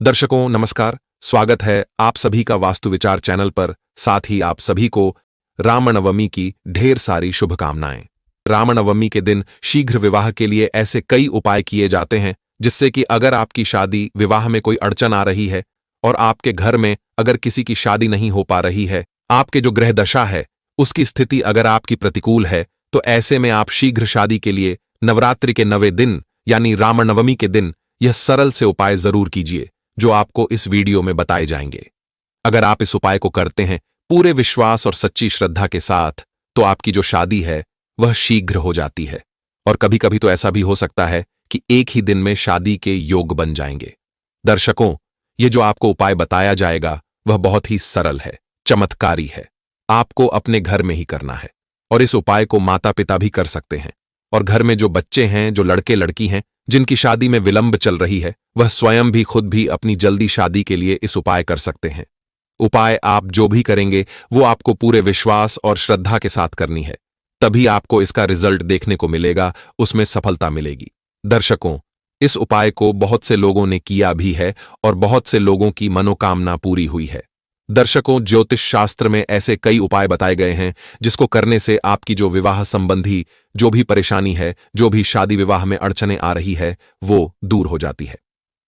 दर्शकों नमस्कार, स्वागत है आप सभी का वास्तु विचार चैनल पर। साथ ही आप सभी को रामनवमी की ढेर सारी शुभकामनाएं। रामनवमी के दिन शीघ्र विवाह के लिए ऐसे कई उपाय किए जाते हैं जिससे कि अगर आपकी शादी विवाह में कोई अड़चन आ रही है और आपके घर में अगर किसी की शादी नहीं हो पा रही है, आपके जो ग्रह दशा है उसकी स्थिति अगर आपकी प्रतिकूल है, तो ऐसे में आप शीघ्र शादी के लिए नवरात्रि के 9वें दिन यानी रामनवमी के दिन यह सरल से उपाय जरूर कीजिए जो आपको इस वीडियो में बताए जाएंगे। अगर आप इस उपाय को करते हैं पूरे विश्वास और सच्ची श्रद्धा के साथ, तो आपकी जो शादी है वह शीघ्र हो जाती है। और कभी कभी तो ऐसा भी हो सकता है कि एक ही दिन में शादी के योग बन जाएंगे। दर्शकों, ये जो आपको उपाय बताया जाएगा वह बहुत ही सरल है, चमत्कारी है। आपको अपने घर में ही करना है और इस उपाय को माता पिता भी कर सकते हैं। और घर में जो बच्चे हैं, जो लड़के लड़की हैं जिनकी शादी में विलंब चल रही है, वह स्वयं भी खुद भी अपनी जल्दी शादी के लिए इस उपाय कर सकते हैं। उपाय आप जो भी करेंगे वो आपको पूरे विश्वास और श्रद्धा के साथ करनी है, तभी आपको इसका रिजल्ट देखने को मिलेगा, उसमें सफलता मिलेगी। दर्शकों, इस उपाय को बहुत से लोगों ने किया भी है और बहुत से लोगों की मनोकामना पूरी हुई है। दर्शकों, ज्योतिष शास्त्र में ऐसे कई उपाय बताए गए हैं जिसको करने से आपकी जो विवाह संबंधी जो भी परेशानी है, जो भी शादी विवाह में अड़चनें आ रही है, वो दूर हो जाती है।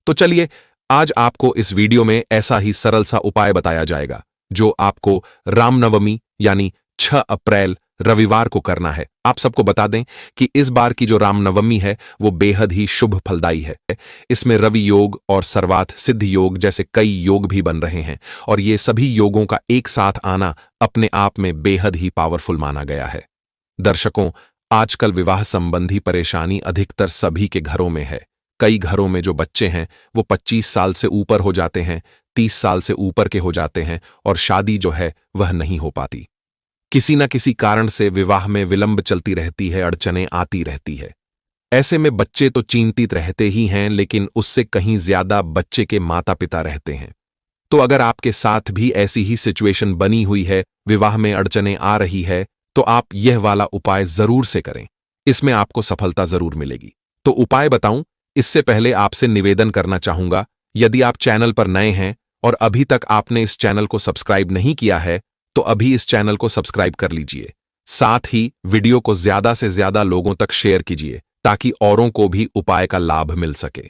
तो चलिए, आज आपको इस वीडियो में ऐसा ही सरल सा उपाय बताया जाएगा जो आपको रामनवमी यानी 6 अप्रैल रविवार को करना है। आप सबको बता दें कि इस बार की जो रामनवमी है वो बेहद ही शुभ फलदायी है। इसमें रवि योग और सर्वार्थ सिद्ध योग जैसे कई योग भी बन रहे हैं और ये सभी योगों का एक साथ आना अपने आप में बेहद ही पावरफुल माना गया है। दर्शकों, आजकल विवाह संबंधी परेशानी अधिकतर सभी के घरों में है। कई घरों में जो बच्चे हैं वो 25 साल से ऊपर हो जाते हैं, 30 साल से ऊपर के हो जाते हैं और शादी जो है वह नहीं हो पाती। किसी न किसी कारण से विवाह में विलंब चलती रहती है, अड़चनें आती रहती है। ऐसे में बच्चे तो चिंतित रहते ही हैं, लेकिन उससे कहीं ज्यादा बच्चे के माता पिता रहते हैं। तो अगर आपके साथ भी ऐसी ही सिचुएशन बनी हुई है, विवाह में अड़चनें आ रही है, तो आप यह वाला उपाय जरूर से करें। इसमें आपको सफलता जरूर मिलेगी। तो उपाय बताऊं इससे पहले आपसे निवेदन करना चाहूंगा, यदि आप चैनल पर नए हैं और अभी तक आपने इस चैनल को सब्सक्राइब नहीं किया है, तो अभी इस चैनल को सब्सक्राइब कर लीजिए। साथ ही वीडियो को ज्यादा से ज्यादा लोगों तक शेयर कीजिए ताकि औरों को भी उपाय का लाभ मिल सके।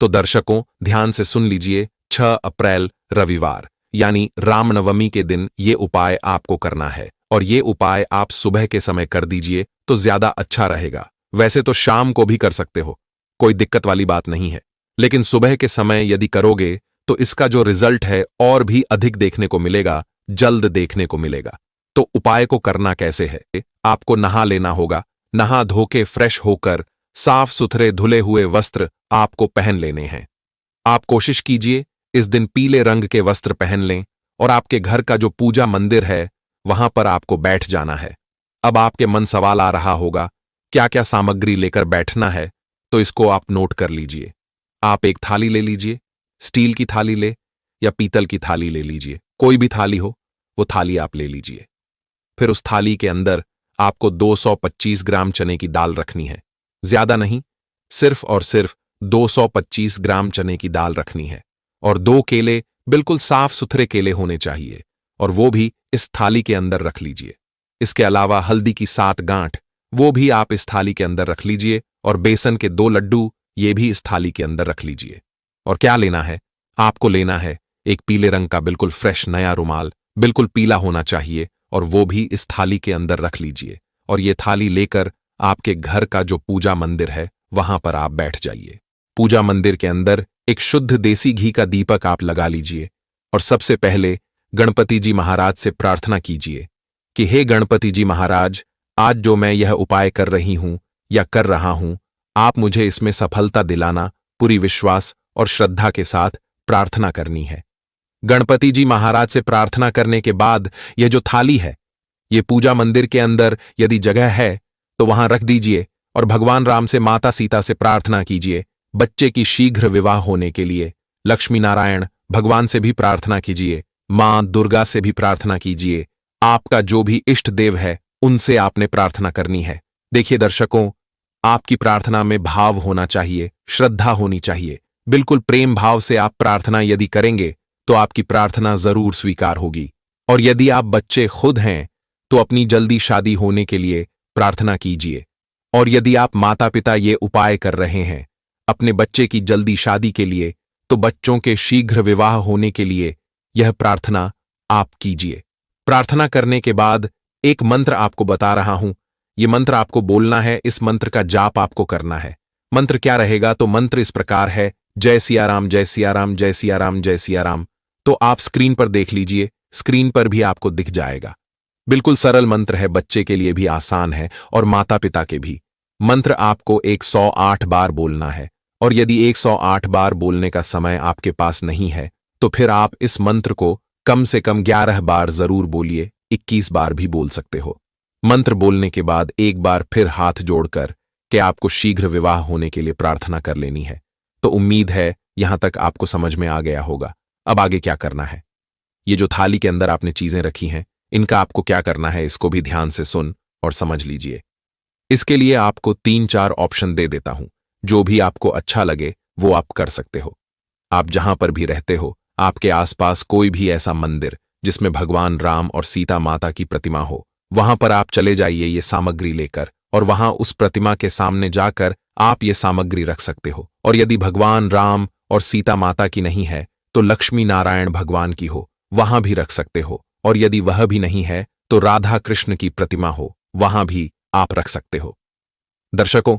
तो दर्शकों, ध्यान से सुन लीजिए, 6 अप्रैल रविवार यानी रामनवमी के दिन ये उपाय आपको करना है और ये उपाय आप सुबह के समय कर दीजिए तो ज्यादा अच्छा रहेगा। वैसे तो शाम को भी कर सकते हो, कोई दिक्कत वाली बात नहीं है, लेकिन सुबह के समय यदि करोगे तो इसका जो रिजल्ट है और भी अधिक देखने को मिलेगा, जल्द देखने को मिलेगा। तो उपाय को करना कैसे है? आपको नहा लेना होगा। नहा धो के फ्रेश होकर साफ सुथरे धुले हुए वस्त्र आपको पहन लेने हैं। आप कोशिश कीजिए इस दिन पीले रंग के वस्त्र पहन लें और आपके घर का जो पूजा मंदिर है वहां पर आपको बैठ जाना है। अब आपके मन सवाल आ रहा होगा क्या क्या सामग्री लेकर बैठना है, तो इसको आप नोट कर लीजिए। आप एक थाली ले लीजिए, स्टील की थाली ले या पीतल की थाली ले लीजिए, कोई भी थाली हो वो थाली आप ले लीजिए। फिर उस थाली के अंदर आपको 225 ग्राम चने की दाल रखनी है, ज्यादा नहीं, सिर्फ और सिर्फ 225 ग्राम चने की दाल रखनी है। और 2 केले, बिल्कुल साफ सुथरे केले होने चाहिए, और वो भी इस थाली के अंदर रख लीजिए। इसके अलावा हल्दी की 7 गांठ, वो भी आप इस थाली के अंदर रख लीजिए, और बेसन के 2 लड्डू, ये भी इस थाली के अंदर रख लीजिए। और क्या लेना है? आपको लेना है एक पीले रंग का बिल्कुल फ्रेश नया रुमाल, बिल्कुल पीला होना चाहिए, और वो भी इस थाली के अंदर रख लीजिए। और ये थाली लेकर आपके घर का जो पूजा मंदिर है वहां पर आप बैठ जाइए। पूजा मंदिर के अंदर एक शुद्ध देसी घी का दीपक आप लगा लीजिए और सबसे पहले गणपति जी महाराज से प्रार्थना कीजिए कि हे गणपति जी महाराज, आज जो मैं यह उपाय कर रही हूं या कर रहा हूं, आप मुझे इसमें सफलता दिलाना। पूरी विश्वास और श्रद्धा के साथ प्रार्थना करनी है। गणपति जी महाराज से प्रार्थना करने के बाद यह जो थाली है, ये पूजा मंदिर के अंदर यदि जगह है तो वहां रख दीजिए और भगवान राम से, माता सीता से प्रार्थना कीजिए बच्चे की शीघ्र विवाह होने के लिए। लक्ष्मी नारायण भगवान से भी प्रार्थना कीजिए, मां दुर्गा से भी प्रार्थना कीजिए। आपका जो भी इष्ट देव है उनसे आपने प्रार्थना करनी है। देखिए दर्शकों, आपकी प्रार्थना में भाव होना चाहिए, श्रद्धा होनी चाहिए। बिल्कुल प्रेम भाव से आप प्रार्थना यदि करेंगे तो आपकी प्रार्थना जरूर स्वीकार होगी। और यदि आप बच्चे खुद हैं तो अपनी जल्दी शादी होने के लिए प्रार्थना कीजिए। और यदि आप माता पिता ये उपाय कर रहे हैं अपने बच्चे की जल्दी शादी के लिए, तो बच्चों के शीघ्र विवाह होने के लिए यह प्रार्थना आप कीजिए। प्रार्थना करने के बाद एक मंत्र आपको बता रहा हूं, यह मंत्र आपको बोलना है, इस मंत्र का जाप आपको करना है। मंत्र क्या रहेगा? तो मंत्र इस प्रकार है, जय सिया राम, जय सिया राम, जय सिया राम, जय सिया राम। तो आप स्क्रीन पर देख लीजिए, स्क्रीन पर भी आपको दिख जाएगा। बिल्कुल सरल मंत्र है, बच्चे के लिए भी आसान है और माता पिता के भी। मंत्र आपको 108 बार बोलना है, और यदि 108 बार बोलने का समय आपके पास नहीं है तो फिर आप इस मंत्र को कम से कम 11 बार जरूर बोलिए, 21 बार भी बोल सकते हो। मंत्र बोलने के बाद एक बार फिर हाथ जोड़कर कि आपको शीघ्र विवाह होने के लिए प्रार्थना कर लेनी है। तो उम्मीद है यहां तक आपको समझ में आ गया होगा। अब आगे क्या करना है? ये जो थाली के अंदर आपने चीजें रखी हैं, इनका आपको क्या करना है, इसको भी ध्यान से सुन और समझ लीजिए। इसके लिए आपको 3-4 ऑप्शन दे देता हूं, जो भी आपको अच्छा लगे वो आप कर सकते हो। आप जहां पर भी रहते हो, आपके आसपास कोई भी ऐसा मंदिर जिसमें भगवान राम और सीता माता की प्रतिमा हो, वहां पर आप चले जाइए ये सामग्री लेकर, और वहां उस प्रतिमा के सामने जाकर आप ये सामग्री रख सकते हो। और यदि भगवान राम और सीता माता की नहीं है तो लक्ष्मी नारायण भगवान की हो, वहां भी रख सकते हो। और यदि वह भी नहीं है तो राधा कृष्ण की प्रतिमा हो, वहां भी आप रख सकते हो। दर्शकों,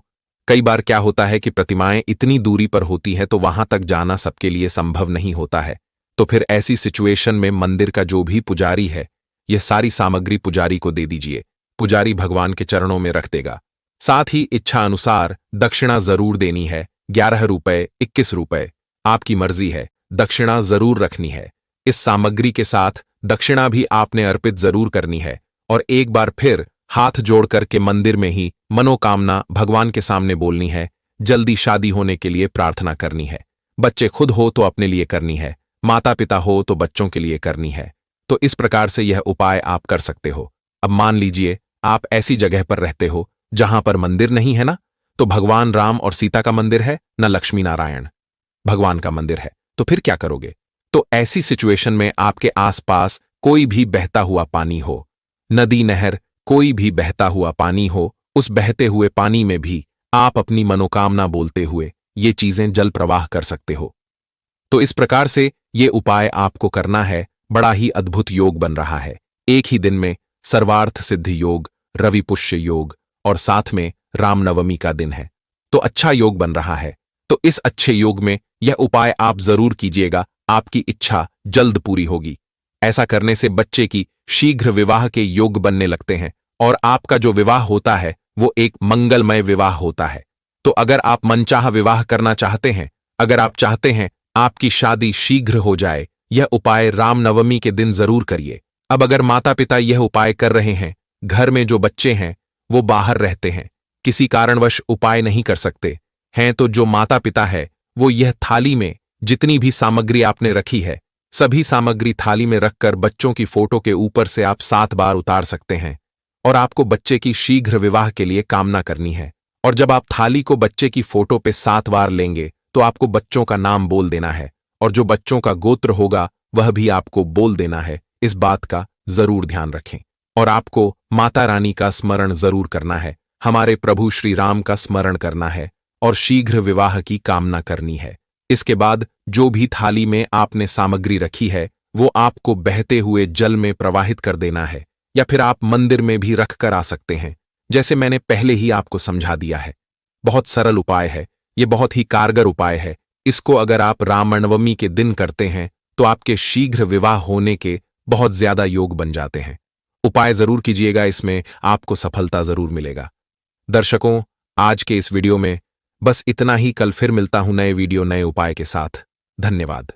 कई बार क्या होता है कि प्रतिमाएं इतनी दूरी पर होती है तो वहां तक जाना सबके लिए संभव नहीं होता है। तो फिर ऐसी सिचुएशन में मंदिर का जो भी पुजारी है, यह सारी सामग्री पुजारी को दे दीजिए। पुजारी भगवान के चरणों में रख देगा। साथ ही इच्छा अनुसार दक्षिणा जरूर देनी है, 11 रुपए, 21 रुपए, आपकी मर्जी है, दक्षिणा जरूर रखनी है। इस सामग्री के साथ दक्षिणा भी आपने अर्पित जरूर करनी है। और एक बार फिर हाथ जोड़कर के मंदिर में ही मनोकामना भगवान के सामने बोलनी है। जल्दी शादी होने के लिए प्रार्थना करनी है। बच्चे खुद हो तो अपने लिए करनी है, माता पिता हो तो बच्चों के लिए करनी है। तो इस प्रकार से यह उपाय आप कर सकते हो। अब मान लीजिए आप ऐसी जगह पर रहते हो जहां पर मंदिर नहीं है ना, तो भगवान राम और सीता का मंदिर है, न लक्ष्मी नारायण भगवान का मंदिर है, तो फिर क्या करोगे? तो ऐसी सिचुएशन में आपके आसपास कोई भी बहता हुआ पानी हो, नदी नहर कोई भी बहता हुआ पानी हो, उस बहते हुए पानी में भी आप अपनी मनोकामना बोलते हुए ये चीजें जल प्रवाह कर सकते हो। तो इस प्रकार से ये उपाय आपको करना है। बड़ा ही अद्भुत योग बन रहा है। एक ही दिन में सर्वार्थ सिद्ध योग, रवि पुष्य योग और साथ में रामनवमी का दिन है, तो अच्छा योग बन रहा है। तो इस अच्छे योग में यह उपाय आप जरूर कीजिएगा, आपकी इच्छा जल्द पूरी होगी। ऐसा करने से बच्चे की शीघ्र विवाह के योग बनने लगते हैं और आपका जो विवाह होता है वो एक मंगलमय विवाह होता है। तो अगर आप मनचाहा विवाह करना चाहते हैं, अगर आप चाहते हैं आपकी शादी शीघ्र हो जाए, यह उपाय रामनवमी के दिन जरूर करिए। अब अगर माता पिता यह उपाय कर रहे हैं, घर में जो बच्चे हैं वो बाहर रहते हैं, किसी कारणवश उपाय नहीं कर सकते हैं, तो जो माता पिता है वो यह थाली में जितनी भी सामग्री आपने रखी है, सभी सामग्री थाली में रखकर बच्चों की फोटो के ऊपर से आप 7 बार उतार सकते हैं। और आपको बच्चे की शीघ्र विवाह के लिए कामना करनी है। और जब आप थाली को बच्चे की फोटो पे 7 बार लेंगे तो आपको बच्चों का नाम बोल देना है, और जो बच्चों का गोत्र होगा वह भी आपको बोल देना है। इस बात का जरूर ध्यान रखें। और आपको माता रानी का स्मरण जरूर करना है, हमारे प्रभु श्री राम का स्मरण करना है और शीघ्र विवाह की कामना करनी है। इसके बाद जो भी थाली में आपने सामग्री रखी है वो आपको बहते हुए जल में प्रवाहित कर देना है, या फिर आप मंदिर में भी रख कर आ सकते हैं, जैसे मैंने पहले ही आपको समझा दिया है। बहुत सरल उपाय है, ये बहुत ही कारगर उपाय है। इसको अगर आप रामनवमी के दिन करते हैं तो आपके शीघ्र विवाह होने के बहुत ज्यादा योग बन जाते हैं। उपाय जरूर कीजिएगा, इसमें आपको सफलता जरूर मिलेगा। दर्शकों, आज के इस वीडियो में बस इतना ही। कल फिर मिलता हूं नए वीडियो नए उपाय के साथ। धन्यवाद।